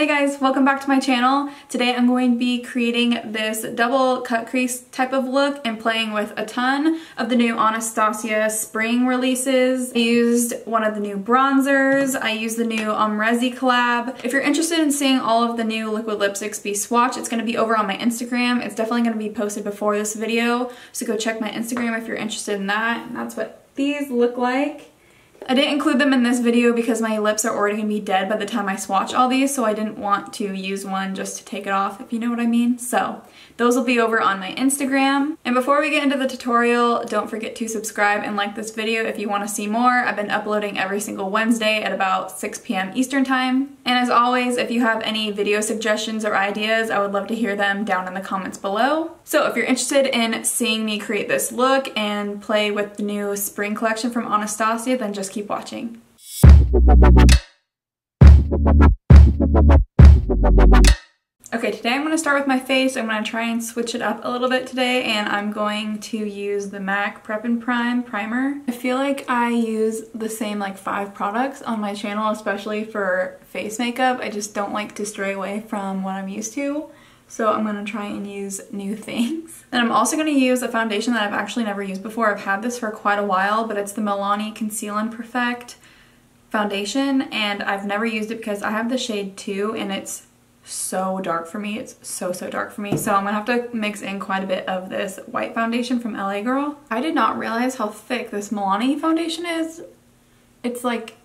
Hey guys, welcome back to my channel. Today I'm going to be creating this double cut crease type of look and playing with a ton of the new Anastasia spring releases. I used one of the new bronzers. I used the new Amrezy collab. If you're interested in seeing all of the new liquid lipsticks be swatched, it's going to be over on my Instagram. It's definitely going to be posted before this video, so go check my Instagram if you're interested in that. And that's what these look like. I didn't include them in this video because my lips are already going to be dead by the time I swatch all these, so I didn't want to use one just to take it off, if you know what I mean. So those will be over on my Instagram. And before we get into the tutorial, don't forget to subscribe and like this video if you want to see more. I've been uploading every single Wednesday at about 6 p.m. Eastern time. And as always, if you have any video suggestions or ideas, I would love to hear them down in the comments below. So if you're interested in seeing me create this look and play with the new spring collection from Anastasia, then just keep watching. Okay, today I'm going to start with my face. I'm going to try and switch it up a little bit today, and I'm going to use the MAC Prep and Prime primer. I feel like I use the same like 5 products on my channel, especially for face makeup. I just don't like to stray away from what I'm used to. So I'm going to try and use new things. And I'm also going to use a foundation that I've actually never used before. I've had this for quite a while, but it's the Milani Conceal and Perfect foundation, and I've never used it because I have the shade 2 and it's so dark for me. It's so dark for me. So I'm going to have to mix in quite a bit of this white foundation from LA Girl. I did not realize how thick this Milani foundation is. It's like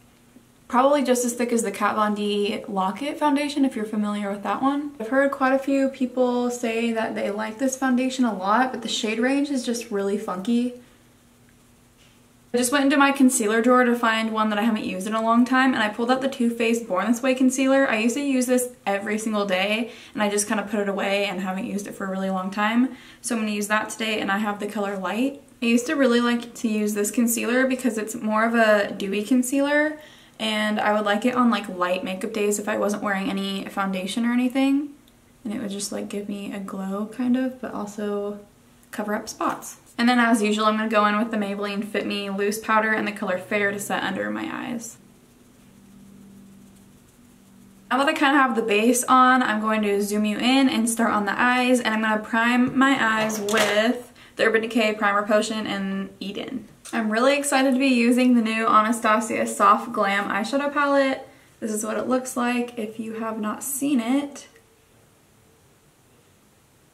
probably just as thick as the Kat Von D Lock-It foundation, if you're familiar with that one. I've heard quite a few people say that they like this foundation a lot, but the shade range is just really funky. I just went into my concealer drawer to find one that I haven't used in a long time, and I pulled out the Too Faced Born This Way concealer. I used to use this every single day, and I just kind of put it away and haven't used it for a really long time. So I'm going to use that today, and I have the color Light. I used to really like to use this concealer because it's more of a dewy concealer, and I would like it on like light makeup days if I wasn't wearing any foundation or anything, and it would just like give me a glow kind of, but also cover up spots. And then as usual, I'm going to go in with the Maybelline Fit Me loose powder in the color Fair to set under my eyes. Now that I kind of have the base on, I'm going to zoom you in and start on the eyes, and I'm going to prime my eyes with the Urban Decay Primer Potion in Eden. I'm really excited to be using the new Anastasia Soft Glam eyeshadow palette. This is what it looks like if you have not seen it.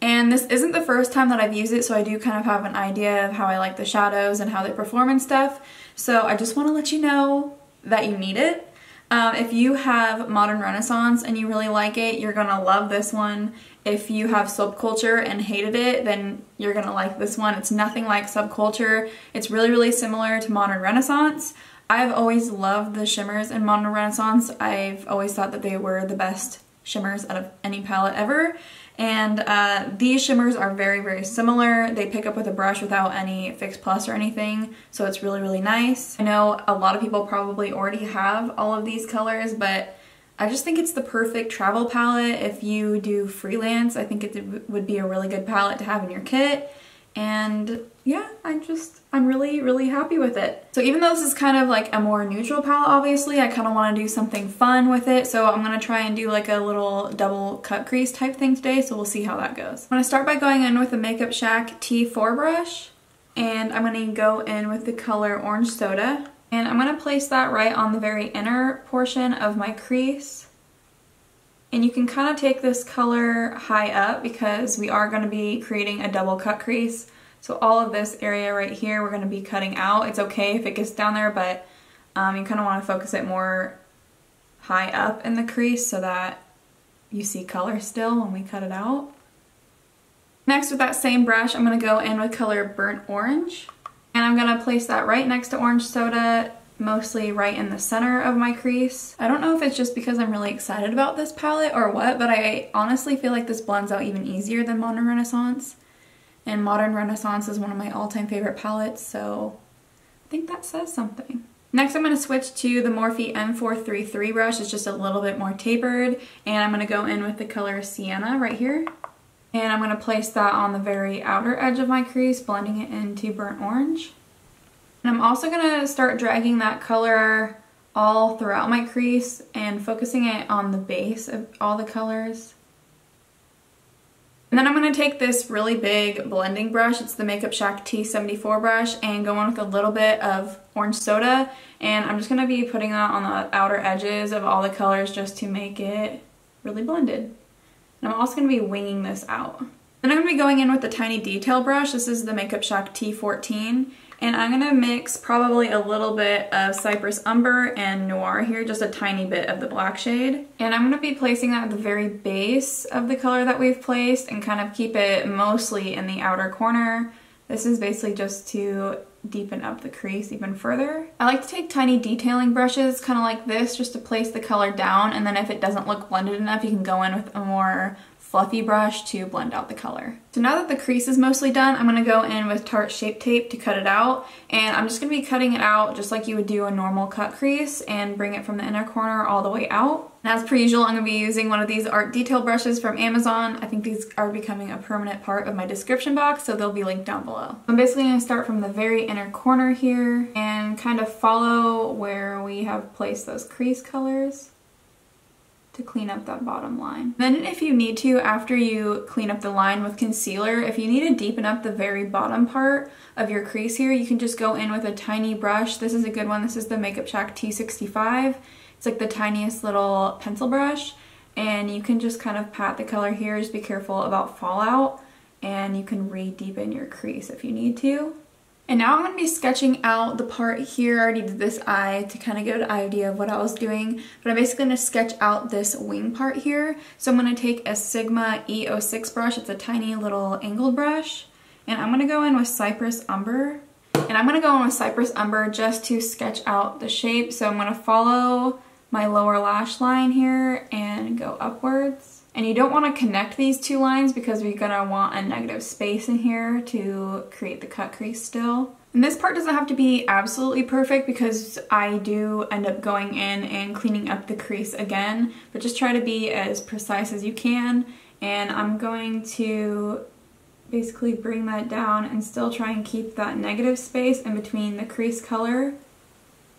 And this isn't the first time that I've used it, so I do kind of have an idea of how I like the shadows and how they perform and stuff. So I just want to let you know that you need it. If you have Modern Renaissance and you really like it, you're gonna love this one. If you have Subculture and hated it, then you're gonna like this one. It's nothing like Subculture. It's really similar to Modern Renaissance. I've always loved the shimmers in Modern Renaissance. I've always thought that they were the best shimmers out of any palette ever. And these shimmers are very similar. They pick up with a brush without any Fix Plus or anything, so it's really nice. I know a lot of people probably already have all of these colors, but I just think it's the perfect travel palette. If you do freelance, I think it would be a really good palette to have in your kit. And yeah, I'm really happy with it. So even though this is kind of like a more neutral palette, obviously, I kind of want to do something fun with it. So I'm going to try and do like a little double cut crease type thing today. So we'll see how that goes. I'm going to start by going in with the Makeup Shack T4 brush. And I'm going to go in with the color Orange Soda. And I'm going to place that right on the very inner portion of my crease. And you can kind of take this color high up because we are going to be creating a double cut crease. So all of this area right here we're going to be cutting out. It's okay if it gets down there, but you kind of want to focus it more high up in the crease so that you see color still when we cut it out. Next, with that same brush, I'm going to go in with color Burnt Orange. And I'm going to place that right next to Orange Soda, mostly right in the center of my crease. I don't know if it's just because I'm really excited about this palette or what, but I honestly feel like this blends out even easier than Modern Renaissance. And Modern Renaissance is one of my all-time favorite palettes, so I think that says something. Next, I'm going to switch to the Morphe M433 brush. It's just a little bit more tapered, and I'm going to go in with the color Sienna right here. And I'm going to place that on the very outer edge of my crease, blending it into Burnt Orange. And I'm also going to start dragging that color all throughout my crease and focusing it on the base of all the colors. And then I'm going to take this really big blending brush, it's the Makeup Shack T74 brush, and go in with a little bit of orange soda, and I'm just going to be putting that on the outer edges of all the colors just to make it really blended. And I'm also going to be winging this out. Then I'm going to be going in with the tiny detail brush, this is the Makeup Shack T14, and I'm going to mix probably a little bit of Cypress Umber and Noir here, just a tiny bit of the black shade. And I'm going to be placing that at the very base of the color that we've placed and kind of keep it mostly in the outer corner. This is basically just to deepen up the crease even further. I like to take tiny detailing brushes, kind of like this, just to place the color down, and then if it doesn't look blended enough, you can go in with a more fluffy brush to blend out the color. So now that the crease is mostly done, I'm going to go in with Tarte Shape Tape to cut it out, and I'm just going to be cutting it out just like you would do a normal cut crease and bring it from the inner corner all the way out. And as per usual, I'm going to be using one of these art detail brushes from Amazon. I think these are becoming a permanent part of my description box, so they'll be linked down below. I'm basically going to start from the very inner corner here and kind of follow where we have placed those crease colors to clean up that bottom line. Then if you need to, after you clean up the line with concealer, if you need to deepen up the very bottom part of your crease here, you can just go in with a tiny brush. This is a good one. This is the Makeup Shack T65. It's like the tiniest little pencil brush, and you can just kind of pat the color here. Just be careful about fallout, and you can re-deepen your crease if you need to. And now I'm going to be sketching out the part here. I already did this eye to kind of get an idea of what I was doing, but I'm basically going to sketch out this wing part here. So I'm going to take a Sigma E06 brush, it's a tiny little angled brush, and I'm going to go in with Cypress Umber. And I'm going to go in with Cypress Umber just to sketch out the shape. So I'm going to follow my lower lash line here and go upwards. And you don't want to connect these two lines because we're going to want a negative space in here to create the cut crease still. And this part doesn't have to be absolutely perfect because I do end up going in and cleaning up the crease again, but just try to be as precise as you can. And I'm going to basically bring that down and still try and keep that negative space in between the crease color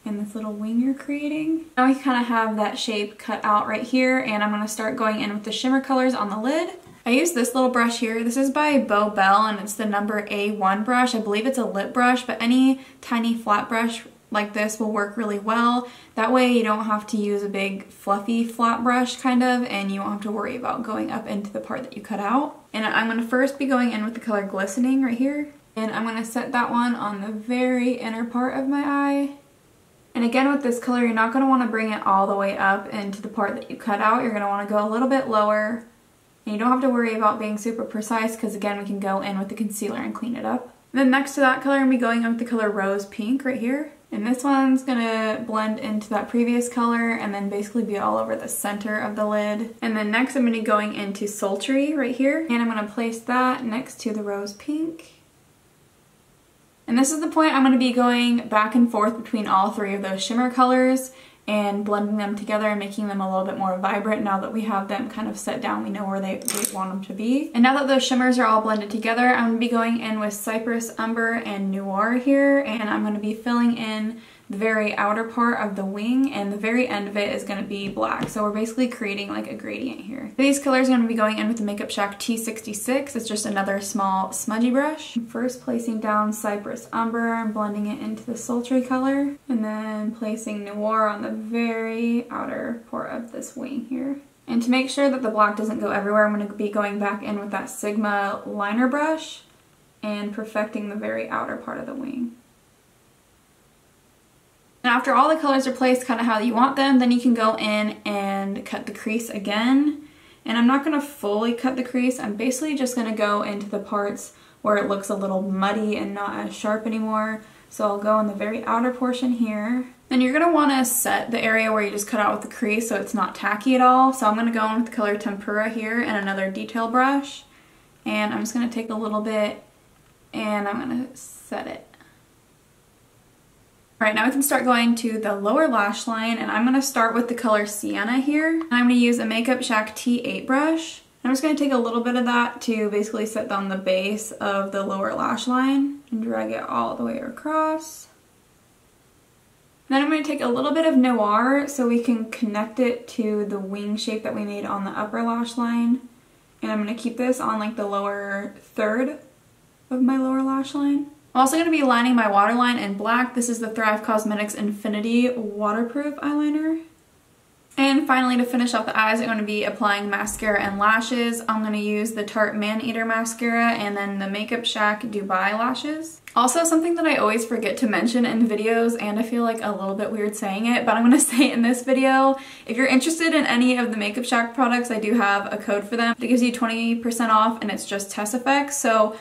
and this little wing you're creating. Now we kind of have that shape cut out right here, and I'm going to start going in with the shimmer colors on the lid. I use this little brush here. This is by Bow Bell, and it's the number A1 brush. I believe it's a lip brush, but any tiny flat brush like this will work really well. That way you don't have to use a big fluffy flat brush kind of, and you won't have to worry about going up into the part that you cut out. And I'm going to first be going in with the color Glistening right here, and I'm going to set that one on the very inner part of my eye. And again, with this color, you're not going to want to bring it all the way up into the part that you cut out. You're going to want to go a little bit lower. And you don't have to worry about being super precise because, again, we can go in with the concealer and clean it up. And then next to that color, I'm going to be going in with the color Rose Pink right here. And this one's going to blend into that previous color and then basically be all over the center of the lid. And then next, I'm going to be going into Sultry right here. And I'm going to place that next to the Rose Pink. And this is the point I'm going to be going back and forth between all three of those shimmer colors and blending them together and making them a little bit more vibrant now that we have them kind of set down. We know where we want them to be. And now that those shimmers are all blended together, I'm going to be going in with Cypress Umber and Noir here, and I'm going to be filling in the very outer part of the wing, and the very end of it is going to be black. So we're basically creating like a gradient here. These colors are going to be going in with the Makeup Shack T66. It's just another small smudgy brush. First placing down Cypress Umber and blending it into the Sultry color, and then placing Noir on the very outer part of this wing here. And to make sure that the black doesn't go everywhere, I'm going to be going back in with that Sigma liner brush and perfecting the very outer part of the wing. And after all the colors are placed kind of how you want them, then you can go in and cut the crease again. And I'm not going to fully cut the crease. I'm basically just going to go into the parts where it looks a little muddy and not as sharp anymore. So I'll go in the very outer portion here. Then you're going to want to set the area where you just cut out with the crease so it's not tacky at all. So I'm going to go in with the color Tempera here and another detail brush. And I'm just going to take a little bit and I'm going to set it. Alright, now we can start going to the lower lash line, and I'm going to start with the color Sienna here. And I'm going to use a Makeup Shack T8 brush. I'm just going to take a little bit of that to basically set down the base of the lower lash line and drag it all the way across. Then I'm going to take a little bit of Noir so we can connect it to the wing shape that we made on the upper lash line. And I'm going to keep this on like the lower third of my lower lash line. I'm also going to be lining my waterline in black. This is the Thrive Cosmetics Infinity Waterproof Eyeliner. And finally, to finish off the eyes, I'm going to be applying mascara and lashes. I'm going to use the Tarte Maneater mascara and then the Makeup Shack Dubai lashes. Also, something that I always forget to mention in videos, and I feel like a little bit weird saying it, but I'm going to say it in this video. If you're interested in any of the Makeup Shack products, I do have a code for them that gives you 20% off, and it's just tesseffects. So,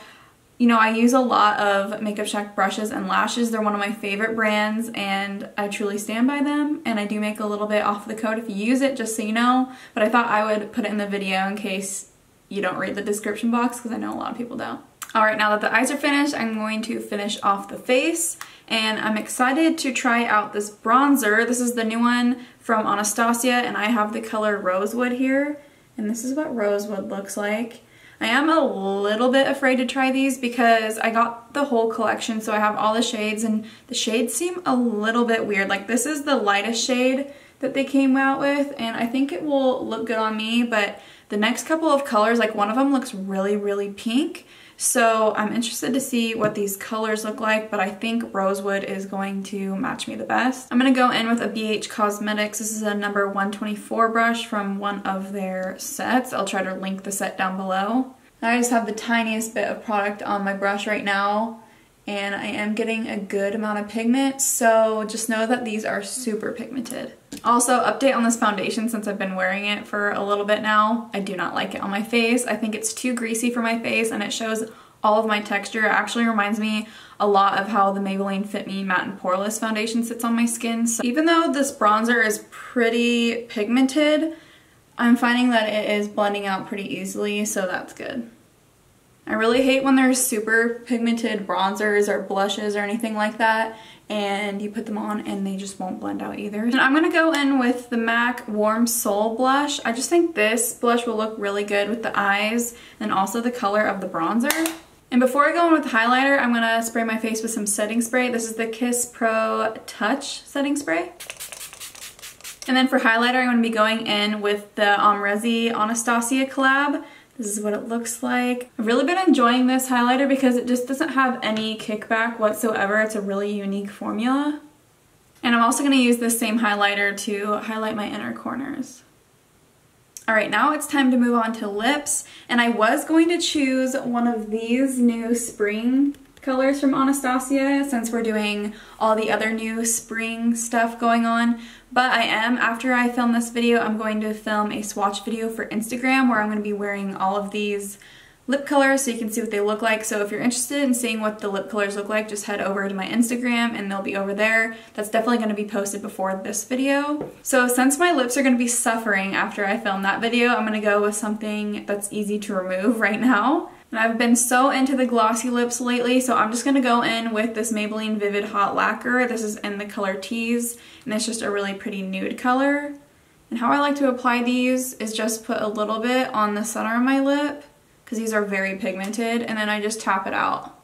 you know, I use a lot of Makeup Shack brushes and lashes. They're one of my favorite brands and I truly stand by them, and I do make a little bit off the code if you use it, just so you know. But I thought I would put it in the video in case you don't read the description box, because I know a lot of people don't. Alright, now that the eyes are finished, I'm going to finish off the face, and I'm excited to try out this bronzer. This is the new one from Anastasia, and I have the color Rosewood here, and this is what Rosewood looks like. I am a little bit afraid to try these because I got the whole collection, so I have all the shades, and the shades seem a little bit weird. Like, this is the lightest shade that they came out with, and I think it will look good on me, but the next couple of colors, like one of them looks really, really pink. So I'm interested to see what these colors look like, but I think Rosewood is going to match me the best. I'm going to go in with ABH Cosmetics. This is a number 124 brush from one of their sets. I'll try to link the set down below. I just have the tiniest bit of product on my brush right now, and I am getting a good amount of pigment, so just know that these are super pigmented. Also, update on this foundation since I've been wearing it for a little bit now. I do not like it on my face. I think it's too greasy for my face, and it shows all of my texture. It actually reminds me a lot of how the Maybelline Fit Me Matte and Poreless foundation sits on my skin. So even though this bronzer is pretty pigmented, I'm finding that it is blending out pretty easily, so that's good. I really hate when there's super pigmented bronzers or blushes or anything like that, and you put them on and they just won't blend out either. And I'm going to go in with the MAC Warm Soul blush. I just think this blush will look really good with the eyes and also the color of the bronzer. And before I go in with the highlighter, I'm going to spray my face with some setting spray. This is the Kiss Pro Touch setting spray. And then for highlighter, I'm going to be going in with the Amrezy Anastasia collab. This is what it looks like. I've really been enjoying this highlighter because it just doesn't have any kickback whatsoever. It's a really unique formula. And I'm also going to use this same highlighter to highlight my inner corners. Alright, now it's time to move on to lips. And I was going to choose one of these new spring colors from Anastasia since we're doing all the other new spring stuff going on. But I am, after I film this video, I'm going to film a swatch video for Instagram where I'm going to be wearing all of these lip colors so you can see what they look like. So if you're interested in seeing what the lip colors look like, just head over to my Instagram and they'll be over there. That's definitely going to be posted before this video. So since my lips are going to be suffering after I film that video, I'm going to go with something that's easy to remove right now. And I've been so into the glossy lips lately, so I'm just going to go in with this Maybelline Vivid Hot Lacquer. This is in the color Tease, and it's just a really pretty nude color. And how I like to apply these is just put a little bit on the center of my lip, because these are very pigmented, and then I just tap it out.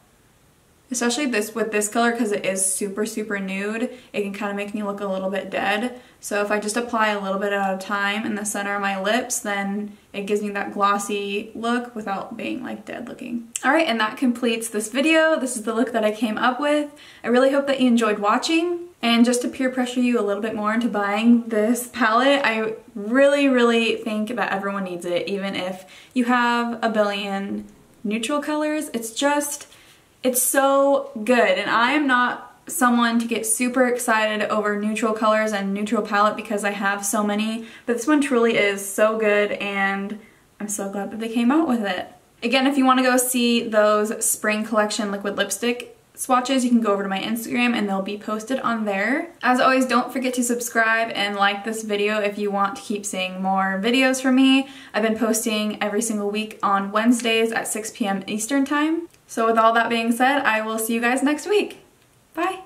Especially with this color, because it is super, super nude, it can kind of make me look a little bit dead. So if I just apply a little bit at a time in the center of my lips, then it gives me that glossy look without being like dead looking. Alright, and that completes this video. This is the look that I came up with. I really hope that you enjoyed watching. And just to peer pressure you a little bit more into buying this palette, I really, really think that everyone needs it, even if you have a billion neutral colors. It's so good, and I am not someone to get super excited over neutral colors and neutral palette because I have so many, but this one truly is so good, and I'm so glad that they came out with it. Again, if you want to go see those spring collection liquid lipstick swatches, you can go over to my Instagram and they'll be posted on there. As always, don't forget to subscribe and like this video if you want to keep seeing more videos from me. I've been posting every single week on Wednesdays at 6 p.m. Eastern Time. So with all that being said, I will see you guys next week. Bye!